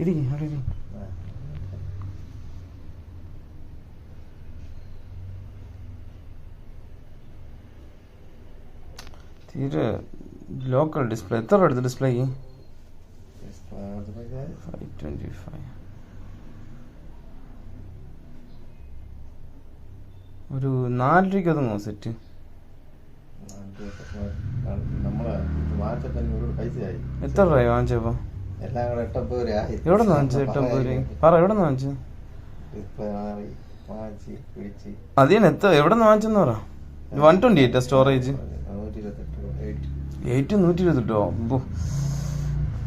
ഇരിക്കും അവിടെ ഇരി. തീരെ ലോക്കൽ ഡിസ്പ്ലേ എത്ര എടുത്ത് ഡിസ്പ്ലേക്ക് 525. ഒരു 4 രൂപയ്ക്ക് ഒതുങ്ങോ സെറ്റ്? എത്ര രൂപ വാങ്ങിച്ചപ്പോ? എവിടെ നിന്ന് വാങ്ങിച്ചു? 850 രൂപ പറ. എവിടെ നിന്ന് വാങ്ങിച്ചു? അതിന് എവിടെ നിന്ന് വാങ്ങിച്ചെന്ന് പറ. 128 സ്റ്റോറേജ് 8 128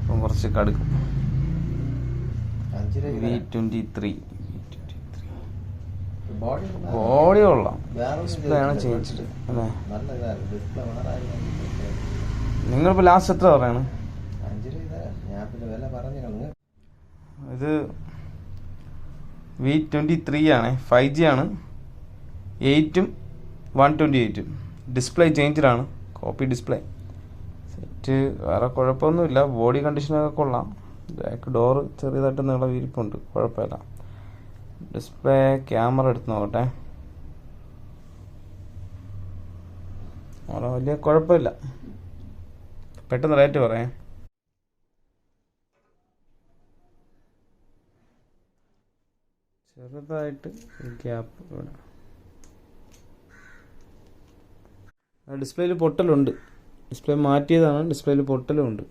അപ്പം കുറച്ച് കടുക്കും. V23 ബോഡി കൊള്ളാം. ഡിസ്പ്ലേ ആണ് ചേഞ്ച് അല്ലേ? നിങ്ങളിപ്പോൾ ലാസ്റ്റ് എത്ര പറയാണ്? ഇത് V23 ആണ്, 5G ആണ്, 8ഉം 128ഉം. ഡിസ്പ്ലേ ചേഞ്ചറാണ്, കോപ്പി ഡിസ്പ്ലേ. സെറ്റ് വേറെ കുഴപ്പമൊന്നുമില്ല. ബോഡി കണ്ടീഷനൊക്കെ കൊള്ളാം. ബാക്ക് ഡോറ് ചെറിയതായിട്ട് നീളം വിരിപ്പുണ്ട്, കുഴപ്പമില്ല. ഡിസ്പ്ലേ ക്യാമറ എടുത്ത് നോക്കട്ടെ. വലിയ കുഴപ്പമില്ല. പെട്ടെന്ന് റേറ്റ് പറയാം. ചെറുതായിട്ട് ഗ്യാപ്പ് ഇവിടെ. ഡിസ്പ്ലേയിൽ പൊട്ടലുണ്ട്. ഡിസ്പ്ലേ മാറ്റിയതാണ്, ഡിസ്പ്ലേയിൽ പൊട്ടലുണ്ട്.